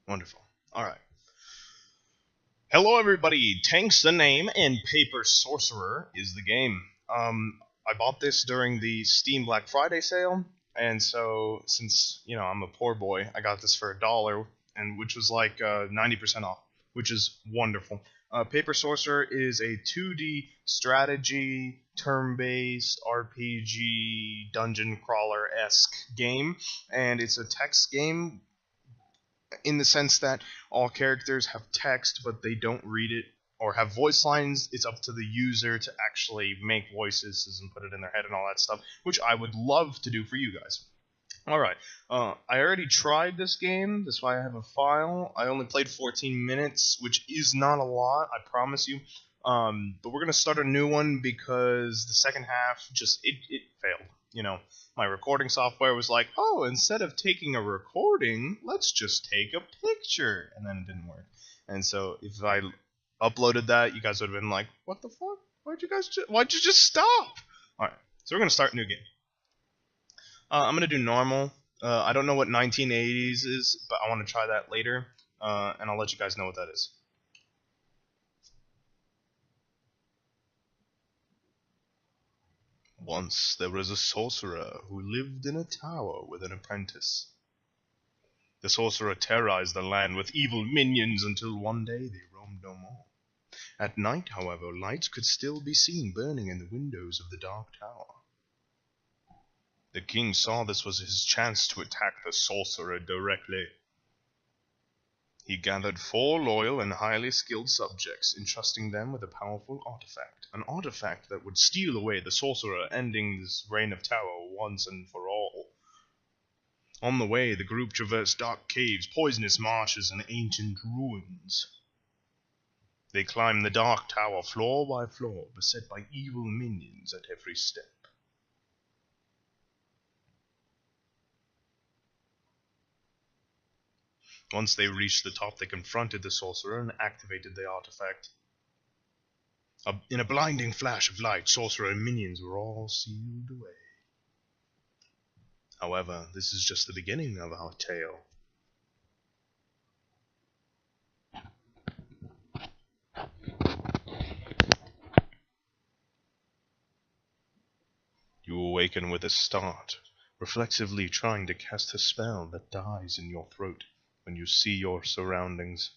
Wonderful. Alright. Hello everybody, Tank's the name, and Paper Sorcerer is the game. I bought this during the Steam Black Friday sale, and so, since, I'm a poor boy, I got this for $1, and which was like 90% off, which is wonderful. Paper Sorcerer is a 2D strategy, turn-based RPG, dungeon crawler-esque game, and it's a text game in the sense that all characters have text, but they don't read it or have voice lines. It's up to the user to actually make voices and put it in their head and all that stuff, which I would love to do for you guys. Alright, I already tried this game, that's why I have a file. I only played 14 minutes, which is not a lot, I promise you. But we're going to start a new one because the second half it failed. My recording software was like, oh, instead of taking a recording, let's just take a picture. And then it didn't work. And so if I uploaded that, you guys would have been like, what the fuck? Why'd you just stop? Alright, so we're going to start a new game. I'm going to do normal. I don't know what 1980s is, but I want to try that later. And I'll let you guys know what that is. Once there was a sorcerer who lived in a tower with an apprentice. The sorcerer terrorized the land with evil minions until one day they roamed no more. At night, however, lights could still be seen burning in the windows of the dark tower. The king saw this was his chance to attack the sorcerer directly. He gathered 4 loyal and highly skilled subjects, entrusting them with a powerful artifact. An artifact that would steal away the sorcerer, ending this reign of terror once and for all. On the way, the group traversed dark caves, poisonous marshes, and ancient ruins. They climbed the dark tower floor by floor, beset by evil minions at every step. Once they reached the top, they confronted the sorcerer and activated the artifact. In a blinding flash of light, sorcerer and minions were all sealed away. However, this is just the beginning of our tale. You awaken with a start, reflexively trying to cast a spell that dies in your throat when you see your surroundings.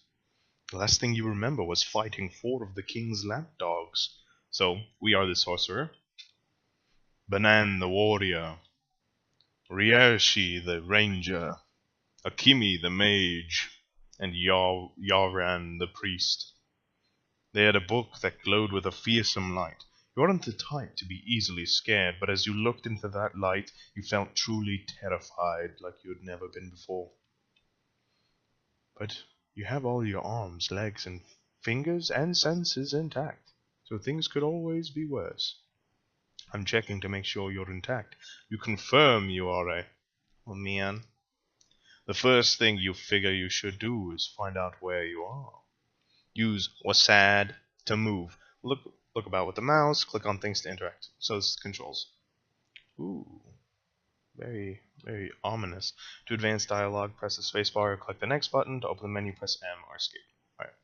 The last thing you remember was fighting 4 of the king's lapdogs. So, we are the sorcerer, Banan the warrior, Riershi the ranger, Akimi the mage, and Yaran the priest. They had a book that glowed with a fearsome light. You weren't the type to be easily scared, but as you looked into that light, you felt truly terrified like you had never been before. But you have all your arms, legs, and fingers and senses intact, so things could always be worse. I'm checking to make sure you're intact. You confirm you are a man. The first thing you figure you should do is find out where you are. Use WASD to move. Look about with the mouse, click on things to interact. So it's controls. Ooh. Very, very ominous. To advance dialogue, press the spacebar or click the next button. To open the menu, press M or escape. Alright.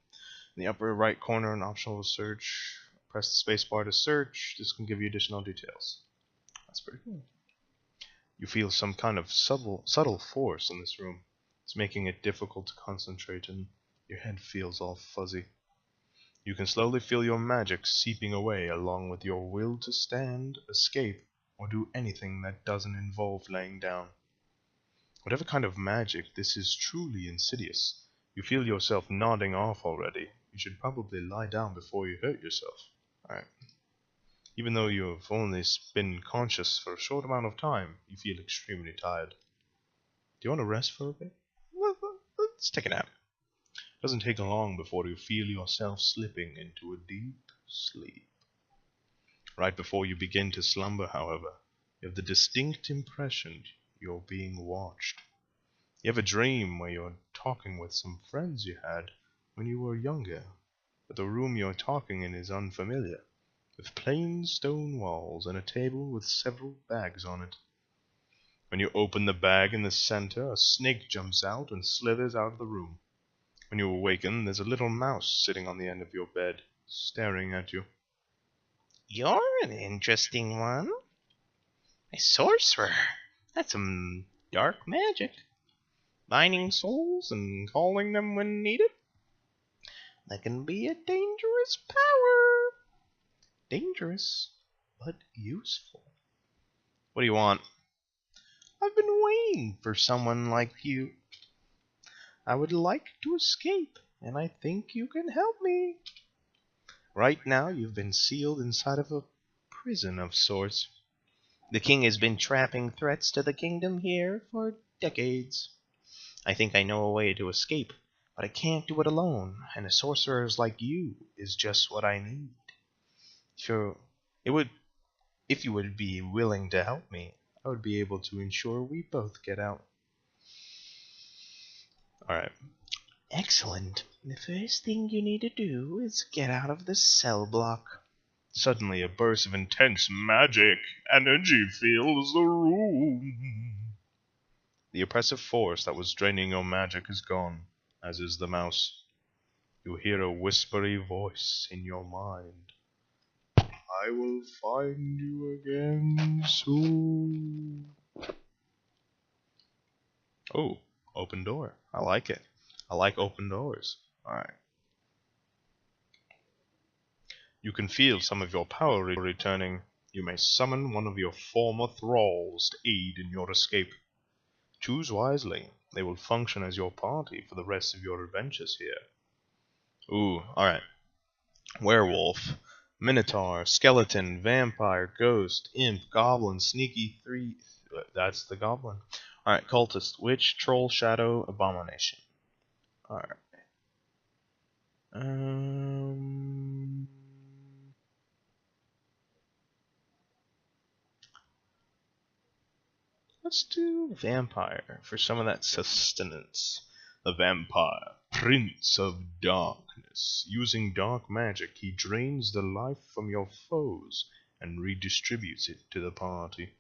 In the upper right corner, an optional search. Press the spacebar to search. This can give you additional details. That's pretty cool. You feel some kind of subtle force in this room. It's making it difficult to concentrate, and your head feels all fuzzy. You can slowly feel your magic seeping away along with your will to stand, escape, or do anything that doesn't involve laying down. Whatever kind of magic, this is truly insidious. You feel yourself nodding off already. You should probably lie down before you hurt yourself. Alright. Even though you have only been conscious for a short amount of time, you feel extremely tired. Do you want to rest for a bit? Let's take a nap. It doesn't take long before you feel yourself slipping into a deep sleep. Right before you begin to slumber, however, you have the distinct impression you're being watched. You have a dream where you're talking with some friends you had when you were younger, but the room you're talking in is unfamiliar, with plain stone walls and a table with several bags on it. When you open the bag in the center, a snake jumps out and slithers out of the room. When you awaken, there's a little mouse sitting on the end of your bed, staring at you. You're an interesting one. A sorcerer. That's some dark magic. Binding souls and calling them when needed. That can be a dangerous power. Dangerous, but useful. What do you want? I've been waiting for someone like you. I would like to escape, and I think you can help me. Right now, you've been sealed inside of a prison of sorts. The king has been trapping threats to the kingdom here for decades. I think I know a way to escape, but I can't do it alone, and a sorcerer like you is just what I need. Sure, if you would be willing to help me, I would be able to ensure we both get out. Alright. Excellent. The first thing you need to do is get out of the cell block. Suddenly, a burst of intense magic energy fills the room. The oppressive force that was draining your magic is gone, as is the mouse. You hear a whispery voice in your mind. I will find you again soon. Oh, open door. I like it. I like open doors. Alright. You can feel some of your power returning. You may summon one of your former thralls to aid in your escape. Choose wisely. They will function as your party for the rest of your adventures here. Ooh, alright. Werewolf, Minotaur, Skeleton, Vampire, Ghost, Imp, Goblin, Sneaky 3... That's the Goblin. Alright, Cultist, Witch, Troll, Shadow, Abomination. Alright. Let's do Vampire for some of that sustenance. The Vampire, Prince of Darkness. Using dark magic, he drains the life from your foes and redistributes it to the party.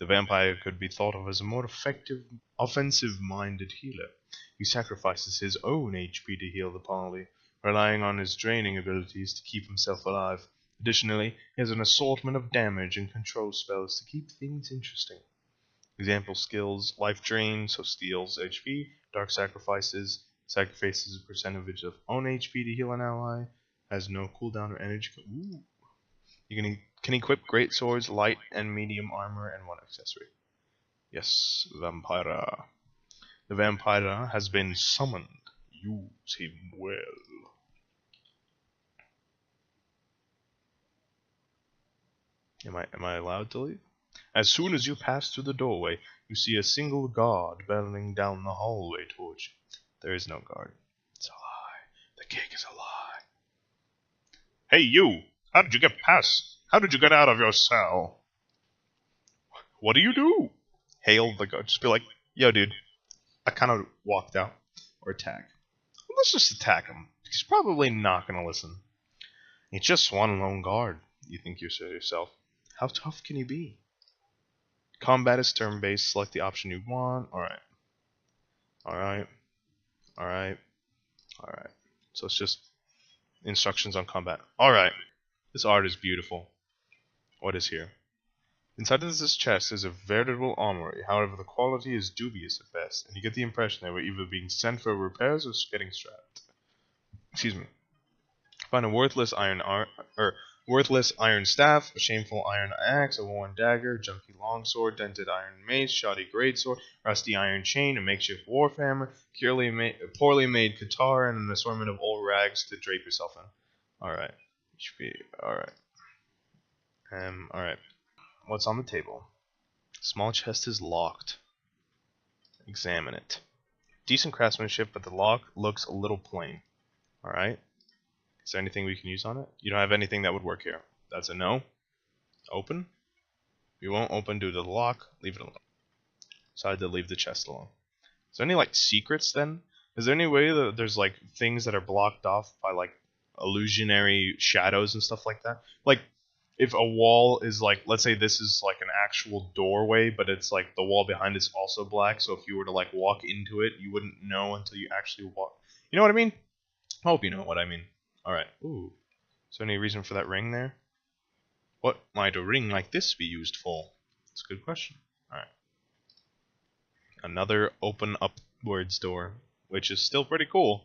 The Vampire could be thought of as a more effective, offensive-minded healer. He sacrifices his own HP to heal the party, relying on his draining abilities to keep himself alive. Additionally, he has an assortment of damage and control spells to keep things interesting. Example skills: Life Drain, so steals HP, Dark Sacrifices, sacrifices a percentage of own HP to heal an ally, has no cooldown or energy. Ooh. You can equip great swords, light and medium armor, and one accessory. Yes, Vampira. The Vampira has been summoned. Use him well. Am I allowed to leave? As soon as you pass through the doorway, you see a single guard bellowing down the hallway towards you. There is no guard. It's a lie. The cake is a lie. Hey, you! How did you get past? How did you get out of your cell? What do you do? Hail the guard. Just be like, yo, dude. I kind of walked out. Or attack. Well, let's just attack him. He's probably not going to listen. It's just one lone guard, you think you say to yourself. How tough can he be? Combat is turn-based. Select the option you want. Alright. Alright. Alright. Alright. So it's just instructions on combat. Alright. This art is beautiful. What is here? Inside of this chest is a veritable armory. However, the quality is dubious at best, and you get the impression they were either being sent for repairs or getting strapped. Excuse me. Find a worthless iron staff, a shameful iron axe, a worn dagger, junky longsword, dented iron mace, shoddy greatsword, rusty iron chain, a makeshift warhammer, poorly made guitar, and an assortment of old rags to drape yourself in. Alright. Alright. Alright. What's on the table? Small chest is locked. Examine it. Decent craftsmanship, but the lock looks a little plain. Alright. Is there anything we can use on it? You don't have anything that would work here. That's a no. Open. We won't open due to the lock. Leave it alone. Decided to leave the chest alone. Is there any, like, secrets, then? Is there any way that there's, like, things that are blocked off by, like, illusionary shadows and stuff like that? Like, if a wall is, like, let's say this is, like, an actual doorway, but it's, like, the wall behind it's also black, so if you were to, like, walk into it, you wouldn't know until you actually walk. You know what I mean? I hope you know what I mean. Alright. Ooh. Is there any reason for that ring there? What might a ring like this be used for? That's a good question. Alright. Another open upwards door, which is still pretty cool.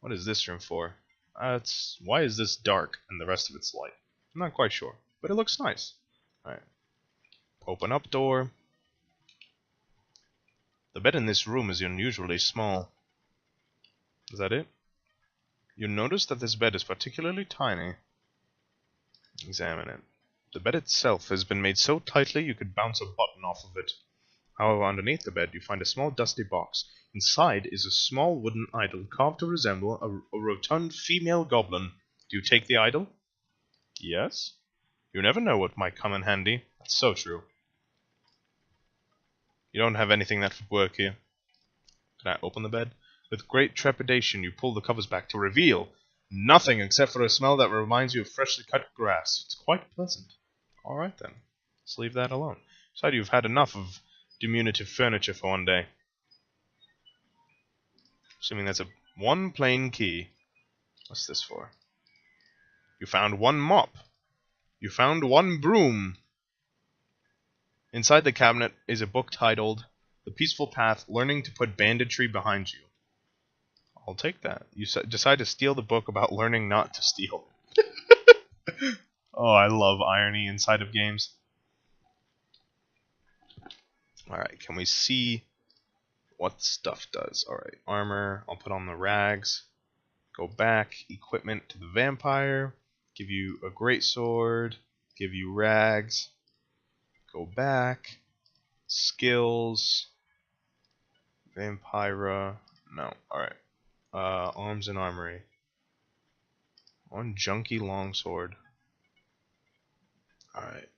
What is this room for? Why is this dark and the rest of it's light? I'm not quite sure, but it looks nice. Alright. Open up door. The bed in this room is unusually small. Is that it? You notice that this bed is particularly tiny. Examine it. The bed itself has been made so tightly you could bounce a button off of it. However, underneath the bed you find a small dusty box. Inside is a small wooden idol carved to resemble a rotund female goblin. Do you take the idol? Yes. You never know what might come in handy. That's so true. You don't have anything that would work here. Can I open the bed? With great trepidation you pull the covers back to reveal nothing except for a smell that reminds you of freshly cut grass. It's quite pleasant. Alright then. Let's leave that alone. Besides, you've had enough of diminutive furniture for one day. Assuming that's one plain key. What's this for? You found one mop. You found one broom. Inside the cabinet is a book titled The Peaceful Path, Learning to Put Banditry Behind You. I'll take that. You decide to steal the book about learning not to steal. Oh, I love irony inside of games. Alright, can we see what stuff does? Alright, armor. I'll put on the rags. Go back. Equipment to the vampire. Give you a great sword. Give you rags. Go back. Skills. Vampira. No. Alright. Arms and armory. One junky longsword. Alright.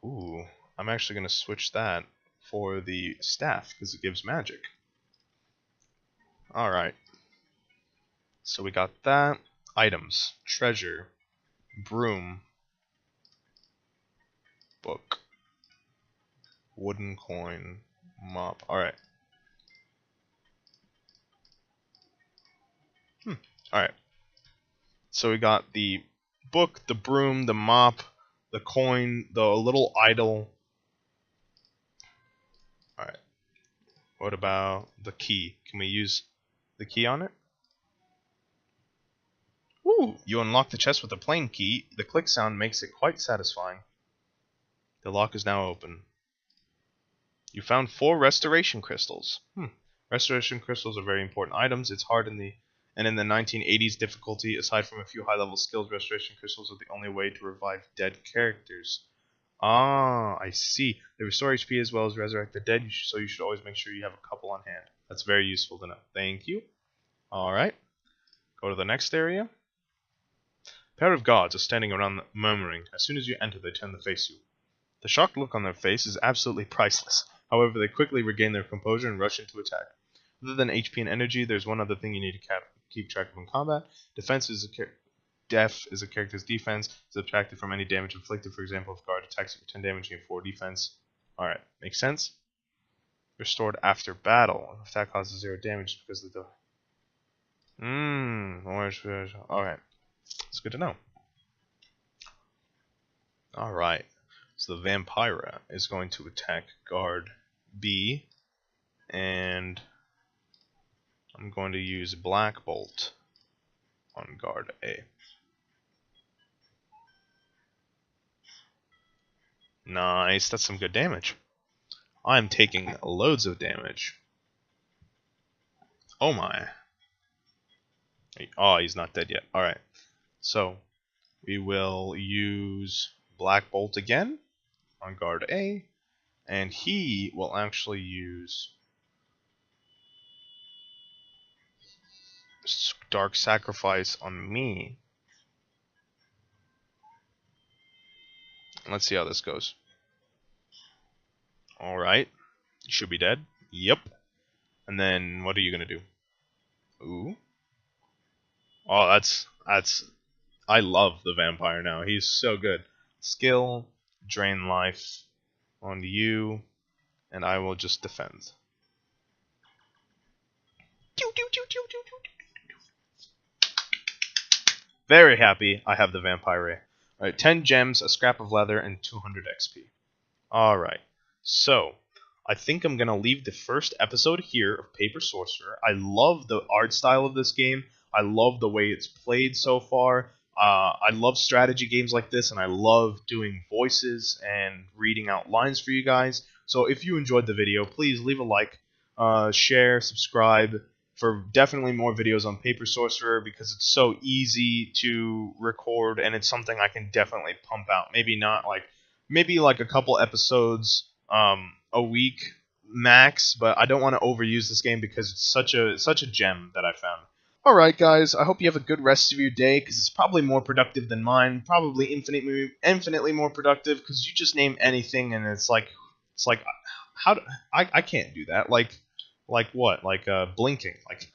Ooh. I'm actually going to switch that for the staff because it gives magic. Alright. So we got that. Items. Treasure. Broom. Book. Wooden coin. Mop. Alright. Alright. So we got the book, the broom, the mop, the coin, the little idol. Alright. What about the key? Can we use the key on it? Ooh! You unlock the chest with a plain key. The click sound makes it quite satisfying. The lock is now open. You found 4 restoration crystals. Restoration crystals are very important items. It's hard in the 1980s difficulty. Aside from a few high-level skills, restoration crystals are the only way to revive dead characters. Ah, I see. They restore HP as well as resurrect the dead, so you should always make sure you have a couple on hand. That's very useful to know. Thank you. Alright. Go to the next area. A pair of guards are standing around murmuring. As soon as you enter, they turn to face you. The shocked look on their face is absolutely priceless. However, they quickly regain their composure and rush into attack. Other than HP and energy, there's one other thing you need to keep track of in combat. Defense is Def is a character's defense. Is subtracted from any damage inflicted. For example, if guard attacks you for 10 damage, you get 4 defense. Alright, makes sense? Restored after battle. If that causes 0 damage because of the... Alright. It's good to know. Alright. So the Vampira is going to attack guard B. And I'm going to use Black Bolt on guard A. Nice, that's some good damage. I'm taking loads of damage. Oh my. Oh, he's not dead yet. Alright. So, we will use Black Bolt again on guard A. And he will actually use Dark Sacrifice on me. Let's see how this goes. Alright. You should be dead. Yep. And then, what are you going to do? Ooh. Oh, that's... I love the vampire now. He's so good. Skill, drain life on you, and I will just defend. Very happy I have the Vampire Ray. Alright, 10 gems, a scrap of leather, and 200 XP. Alright, so I think I'm going to leave the first episode here of Paper Sorcerer. I love the art style of this game. I love the way it's played so far. I love strategy games like this, and I love doing voices and reading out lines for you guys. So if you enjoyed the video, please leave a like, share, subscribe for definitely more videos on Paper Sorcerer because it's so easy to record and it's something I can definitely pump out. Maybe like a couple episodes a week max, but I don't want to overuse this game because it's such a gem that I found. Alright guys, I hope you have a good rest of your day because it's probably more productive than mine, probably infinitely more productive because you just name anything and it's like how do, I can't do that. Like what? Like blinking. Like